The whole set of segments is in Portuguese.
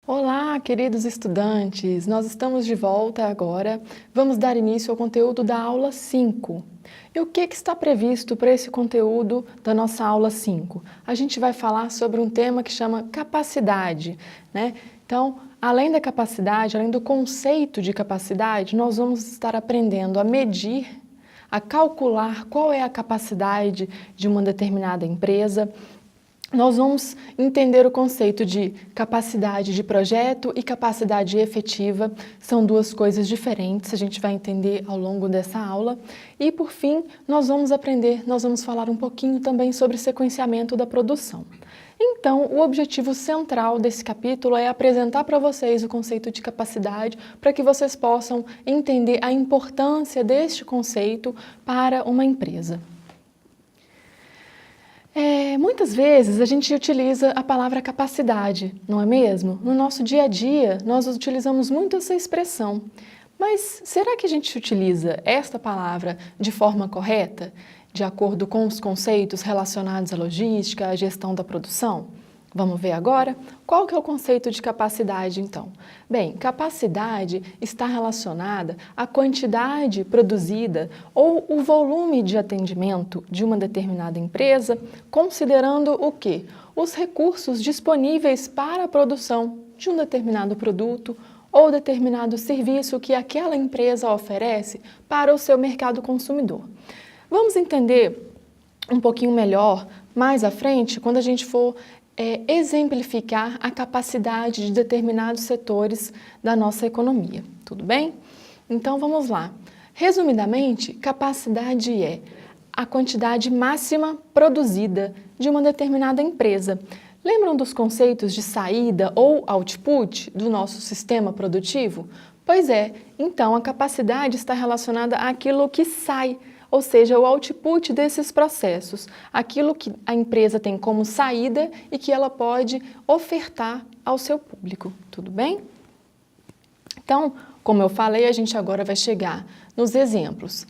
Olá, queridos estudantes! Nós estamos de volta agora. Vamos dar início ao conteúdo da aula 5. E o que está previsto para esse conteúdo da nossa aula 5? A gente vai falar sobre um tema que chama capacidade, né? Então, além da capacidade, além do conceito de capacidade, nós vamos estar aprendendo a medir, a calcular qual é a capacidade de uma determinada empresa. Nós vamos entender o conceito de capacidade de projeto e capacidade efetiva. São duas coisas diferentes, a gente vai entender ao longo dessa aula. E, por fim, nós vamos falar um pouquinho também sobre sequenciamento da produção. Então, o objetivo central desse capítulo é apresentar para vocês o conceito de capacidade para que vocês possam entender a importância deste conceito para uma empresa. Muitas vezes a gente utiliza a palavra capacidade, não é mesmo? No nosso dia a dia, nós utilizamos muito essa expressão. Mas será que a gente utiliza esta palavra de forma correta, de acordo com os conceitos relacionados à logística, à gestão da produção? Vamos ver agora? Qual que é o conceito de capacidade, então? Bem, capacidade está relacionada à quantidade produzida ou o volume de atendimento de uma determinada empresa, considerando o quê? Os recursos disponíveis para a produção de um determinado produto ou determinado serviço que aquela empresa oferece para o seu mercado consumidor. Vamos entender um pouquinho melhor mais à frente, quando a gente for exemplificar a capacidade de determinados setores da nossa economia, tudo bem? Então vamos lá. Resumidamente, capacidade é a quantidade máxima produzida de uma determinada empresa. Lembram dos conceitos de saída ou output do nosso sistema produtivo? Pois é, então a capacidade está relacionada àquilo que sai, ou seja, o output desses processos, aquilo que a empresa tem como saída e que ela pode ofertar ao seu público, tudo bem? Então, como eu falei, a gente agora vai chegar nos exemplos.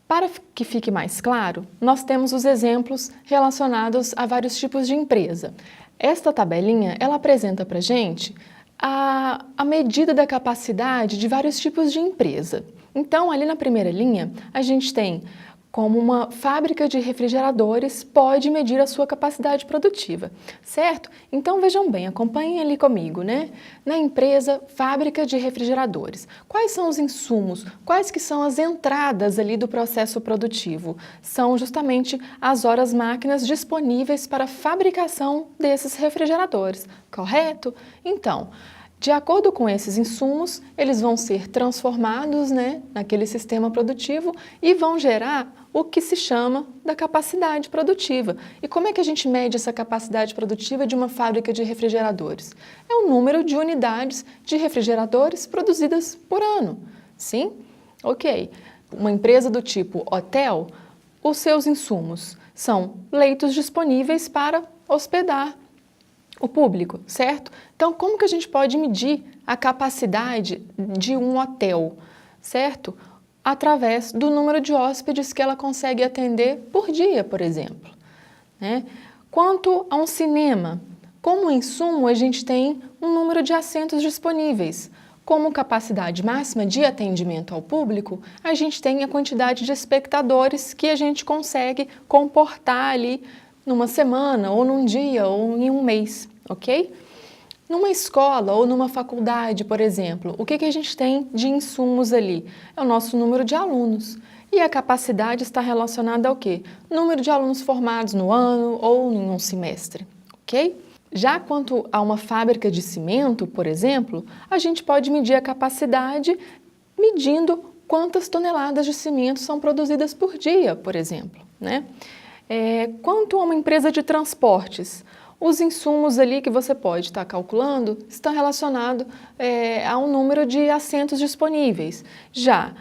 Para que fique mais claro, nós temos os exemplos relacionados a vários tipos de empresa. Esta tabelinha, ela apresenta para a gente a medida da capacidade de vários tipos de empresa. Então, ali na primeira linha, a gente tem como uma fábrica de refrigeradores pode medir a sua capacidade produtiva, certo? Então, vejam bem, acompanhem ali comigo, né? Na empresa, fábrica de refrigeradores, quais são os insumos, quais que são as entradas ali do processo produtivo? São justamente as horas máquinas disponíveis para a fabricação desses refrigeradores, correto? Então, de acordo com esses insumos, eles vão ser transformados, naquele sistema produtivo e vão gerar o que se chama da capacidade produtiva. E como é que a gente mede essa capacidade produtiva de uma fábrica de refrigeradores? É o número de unidades de refrigeradores produzidas por ano. Sim? Ok. Uma empresa do tipo hotel, os seus insumos são leitos disponíveis para hospedar o público, certo? Então, como que a gente pode medir a capacidade de um hotel, certo? Através do número de hóspedes que ela consegue atender por dia, por exemplo, né? Quanto a um cinema, como insumo a gente tem um número de assentos disponíveis. Como capacidade máxima de atendimento ao público, a gente tem a quantidade de espectadores que a gente consegue comportar ali numa semana, ou num dia, ou em um mês, ok? Numa escola ou numa faculdade, por exemplo, o que a gente tem de insumos ali? É o nosso número de alunos. E a capacidade está relacionada ao quê? Número de alunos formados no ano ou em um semestre, ok? Já quanto a uma fábrica de cimento, por exemplo, a gente pode medir a capacidade medindo quantas toneladas de cimento são produzidas por dia, por exemplo, né? Quanto a uma empresa de transportes, os insumos ali que você pode estar calculando estão relacionados a um número de assentos disponíveis. Já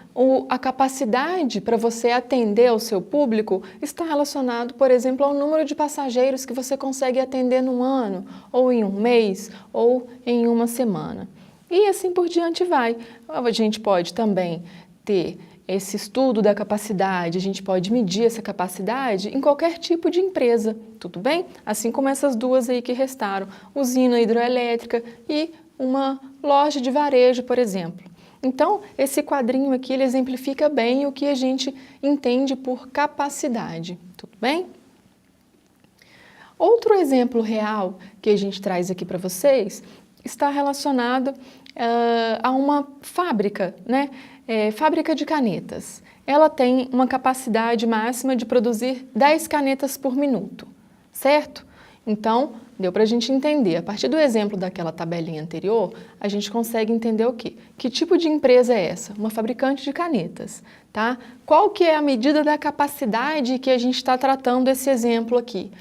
a capacidade para você atender ao seu público está relacionado, por exemplo, ao número de passageiros que você consegue atender num ano, ou em um mês, ou em uma semana. E assim por diante vai. A gente pode também ter esse estudo da capacidade, a gente pode medir essa capacidade em qualquer tipo de empresa, tudo bem? Assim como essas duas aí que restaram, usina hidroelétrica e uma loja de varejo, por exemplo. Então, esse quadrinho aqui ele exemplifica bem o que a gente entende por capacidade, tudo bem? Outro exemplo real que a gente traz aqui para vocês está relacionado a uma fábrica, né? Fábrica de canetas. Ela tem uma capacidade máxima de produzir 10 canetas por minuto, certo? Então, deu para a gente entender, a partir do exemplo daquela tabelinha anterior, a gente consegue entender o quê? Que tipo de empresa é essa? Uma fabricante de canetas, tá? Qual que é a medida da capacidade que a gente está tratando esse exemplo aqui?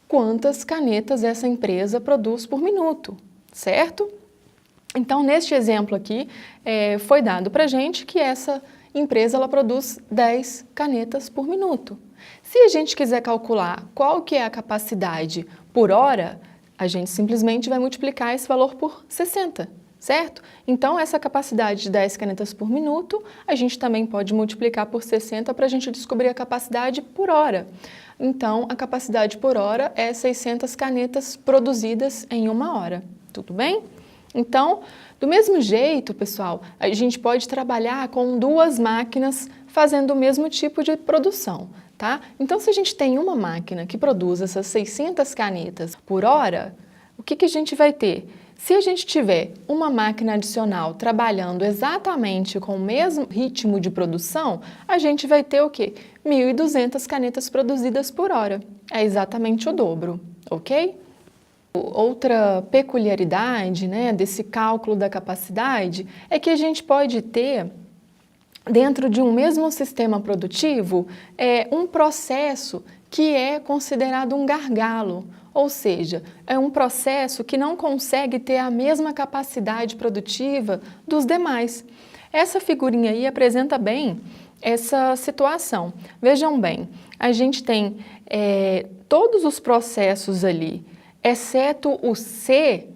Quantas canetas essa empresa produz por minuto, certo? Então, neste exemplo aqui, foi dado para a gente que essa empresa ela produz 10 canetas por minuto. Se a gente quiser calcular qual que é a capacidade por hora, a gente simplesmente vai multiplicar esse valor por 60, certo? Então, essa capacidade de 10 canetas por minuto, a gente também pode multiplicar por 60 para a gente descobrir a capacidade por hora. Então, a capacidade por hora é 600 canetas produzidas em uma hora, tudo bem? Então, do mesmo jeito, pessoal, a gente pode trabalhar com duas máquinas fazendo o mesmo tipo de produção, tá? Então, se a gente tem uma máquina que produz essas 600 canetas por hora, o que a gente vai ter? Se a gente tiver uma máquina adicional trabalhando exatamente com o mesmo ritmo de produção, a gente vai ter o quê? 1.200 canetas produzidas por hora. É exatamente o dobro, ok? Outra peculiaridade, né, desse cálculo da capacidade é que a gente pode ter, dentro de um mesmo sistema produtivo, um processo que é considerado um gargalo, ou seja, é um processo que não consegue ter a mesma capacidade produtiva dos demais. Essa figurinha aí apresenta bem essa situação. Vejam bem, a gente tem todos os processos ali, exceto o C,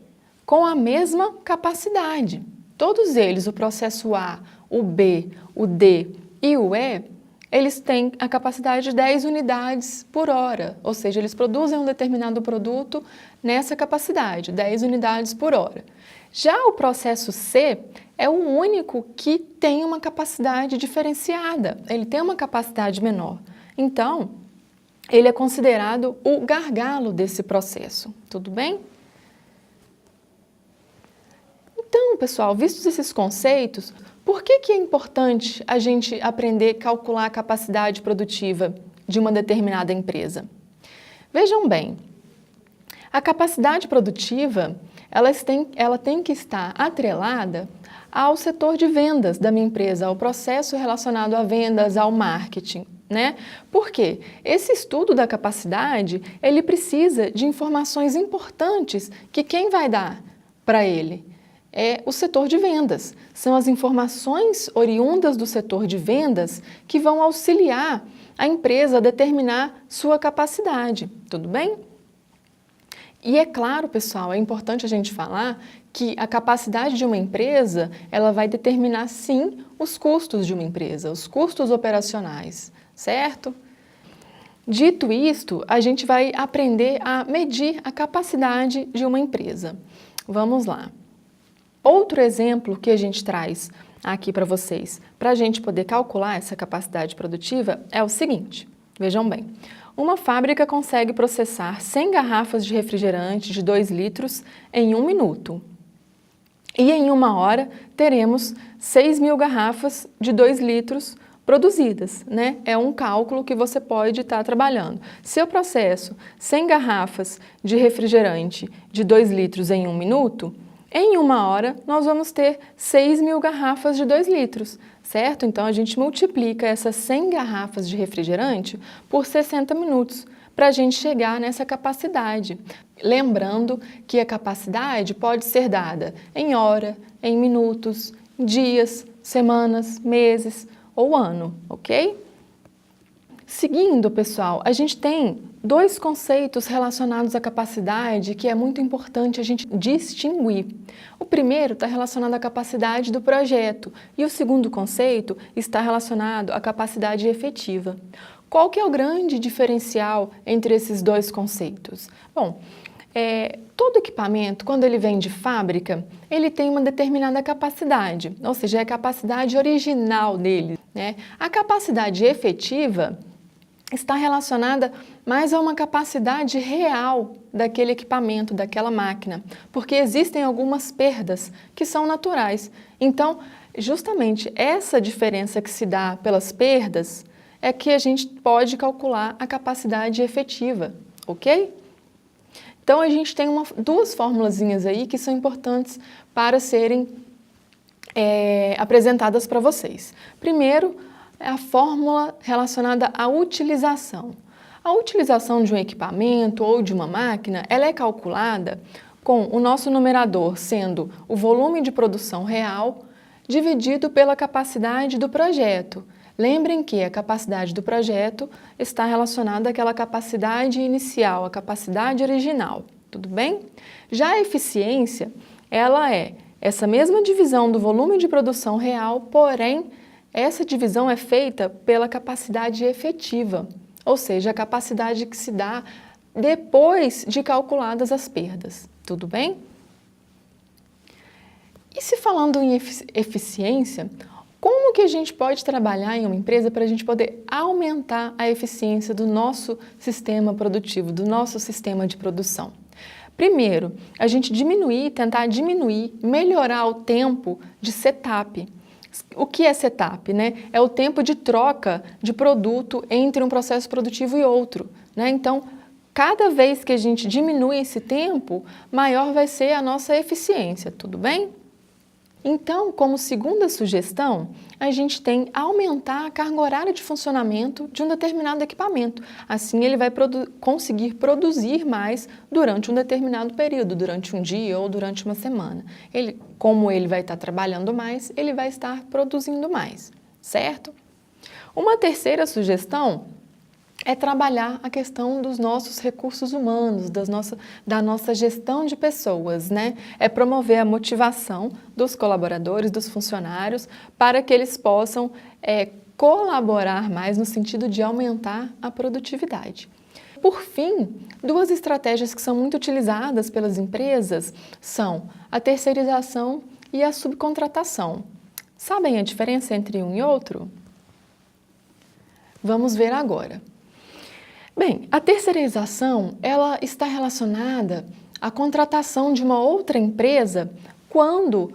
com a mesma capacidade. Todos eles, o processo A, o B, o D e o E, eles têm a capacidade de 10 unidades por hora, ou seja, eles produzem um determinado produto nessa capacidade, 10 unidades por hora. Já o processo C é o único que tem uma capacidade diferenciada, ele tem uma capacidade menor. Então, ele é considerado o gargalo desse processo, tudo bem? Então, pessoal, vistos esses conceitos, por que é importante a gente aprender a calcular a capacidade produtiva de uma determinada empresa? Vejam bem, a capacidade produtiva, ela tem que estar atrelada ao setor de vendas da minha empresa, ao processo relacionado a vendas, ao marketing, né? Por quê? Esse estudo da capacidade, ele precisa de informações importantes que quem vai dar para ele é o setor de vendas. São as informações oriundas do setor de vendas que vão auxiliar a empresa a determinar sua capacidade, tudo bem? E é claro, pessoal, é importante a gente falar que a capacidade de uma empresa, ela vai determinar, sim, os custos de uma empresa, os custos operacionais, certo? Dito isto, a gente vai aprender a medir a capacidade de uma empresa. Vamos lá. Outro exemplo que a gente traz aqui para vocês, para a gente poder calcular essa capacidade produtiva, é o seguinte, vejam bem. Uma fábrica consegue processar 100 garrafas de refrigerante de 2 litros em 1 minuto. E em 1 hora teremos 6.000 garrafas de 2 litros produzidas, né? É um cálculo que você pode estar trabalhando. Se eu processo 100 garrafas de refrigerante de 2 litros em 1 minuto, em 1 hora nós vamos ter 6.000 garrafas de 2 litros, certo? Então a gente multiplica essas 100 garrafas de refrigerante por 60 minutos para a gente chegar nessa capacidade. Lembrando que a capacidade pode ser dada em hora, em minutos, dias, semanas, meses ou ano, ok? Seguindo, pessoal, a gente tem 2 conceitos relacionados à capacidade que é muito importante a gente distinguir. O primeiro está relacionado à capacidade do projeto e o segundo conceito está relacionado à capacidade efetiva. Qual que é o grande diferencial entre esses 2 conceitos? Bom, Todo equipamento, quando ele vem de fábrica, ele tem uma determinada capacidade, ou seja, é a capacidade original dele, né? A capacidade efetiva está relacionada mais a uma capacidade real daquele equipamento, daquela máquina, porque existem algumas perdas que são naturais. Então, justamente essa diferença que se dá pelas perdas é que a gente pode calcular a capacidade efetiva, ok? Então, a gente tem duas formulazinhas aí que são importantes para serem apresentadas para vocês. Primeiro, é a fórmula relacionada à utilização. A utilização de um equipamento ou de uma máquina, ela é calculada com o nosso numerador sendo o volume de produção real dividido pela capacidade do projeto. Lembrem que a capacidade do projeto está relacionada àquela capacidade inicial, a capacidade original, tudo bem? Já a eficiência, ela é essa mesma divisão do volume de produção real, porém, essa divisão é feita pela capacidade efetiva, ou seja, a capacidade que se dá depois de calculadas as perdas, tudo bem? E se falando em eficiência, como que a gente pode trabalhar em uma empresa para a gente poder aumentar a eficiência do nosso sistema produtivo, do nosso sistema de produção? Primeiro, a gente tentar diminuir, melhorar o tempo de setup. O que é setup, né? É o tempo de troca de produto entre um processo produtivo e outro, né? Então, cada vez que a gente diminui esse tempo, maior vai ser a nossa eficiência, tudo bem? Então, como segunda sugestão, a gente tem aumentar a carga horária de funcionamento de um determinado equipamento. Assim, ele vai conseguir produzir mais durante um determinado período, durante um dia ou durante uma semana. Como ele vai estar trabalhando mais, ele vai estar produzindo mais, certo? Uma terceira sugestão é trabalhar a questão dos nossos recursos humanos, da nossa gestão de pessoas, né? É promover a motivação dos colaboradores, dos funcionários, para que eles possam colaborar mais no sentido de aumentar a produtividade. Por fim, duas estratégias que são muito utilizadas pelas empresas são a terceirização e a subcontratação. Sabem a diferença entre um e outro? Vamos ver agora. Bem, a terceirização, ela está relacionada à contratação de uma outra empresa quando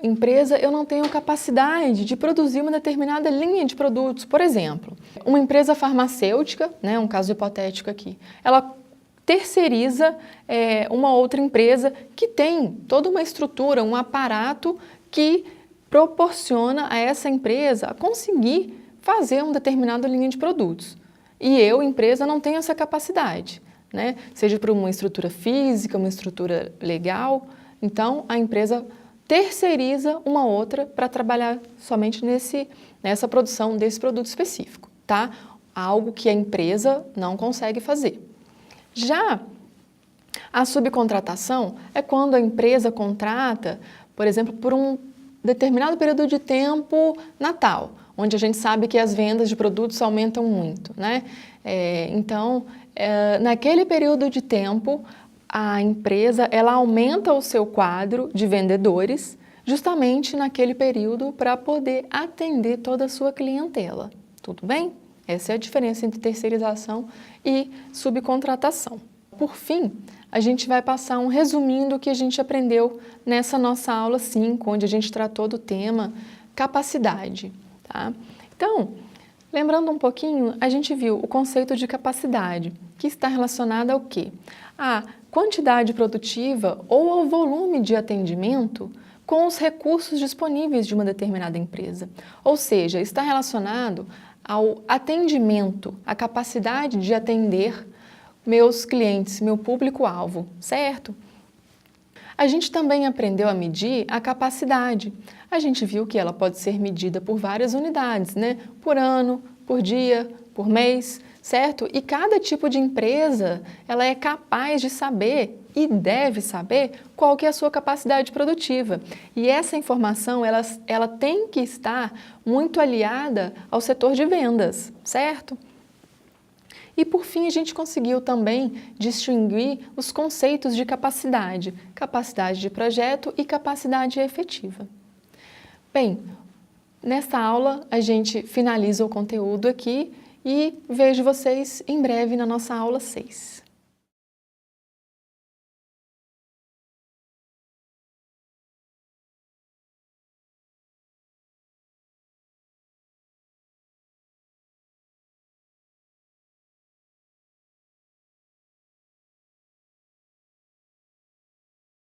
empresa, eu não tenho capacidade de produzir uma determinada linha de produtos. Por exemplo, uma empresa farmacêutica, né, um caso hipotético aqui, ela terceiriza uma outra empresa que tem toda uma estrutura, um aparato que proporciona a essa empresa a conseguir fazer uma determinada linha de produtos. E empresa, não tenho essa capacidade, né? Seja por uma estrutura física, uma estrutura legal. Então, a empresa terceiriza uma outra para trabalhar somente nessa produção desse produto específico, tá? Algo que a empresa não consegue fazer. Já a subcontratação é quando a empresa contrata, por exemplo, por um determinado período de tempo Natal, onde a gente sabe que as vendas de produtos aumentam muito, né? Naquele período de tempo, a empresa ela aumenta o seu quadro de vendedores justamente naquele período para poder atender toda a sua clientela. Tudo bem? Essa é a diferença entre terceirização e subcontratação. Por fim, a gente vai passar um resuminho do que a gente aprendeu nessa nossa aula 5, onde a gente tratou do tema capacidade. Tá? Então, lembrando um pouquinho, a gente viu o conceito de capacidade, que está relacionado ao quê? A quantidade produtiva ou ao volume de atendimento com os recursos disponíveis de uma determinada empresa. Ou seja, está relacionado ao atendimento, a capacidade de atender meus clientes, meu público-alvo, certo? A gente também aprendeu a medir a capacidade. A gente viu que ela pode ser medida por várias unidades, né? Por ano, por dia, por mês, certo? E cada tipo de empresa, ela é capaz de saber e deve saber qual que é a sua capacidade produtiva. E essa informação, ela tem que estar muito aliada ao setor de vendas, certo? E por fim, a gente conseguiu também distinguir os conceitos de capacidade, capacidade de projeto e capacidade efetiva. Bem, nesta aula a gente finaliza o conteúdo aqui e vejo vocês em breve na nossa aula 6.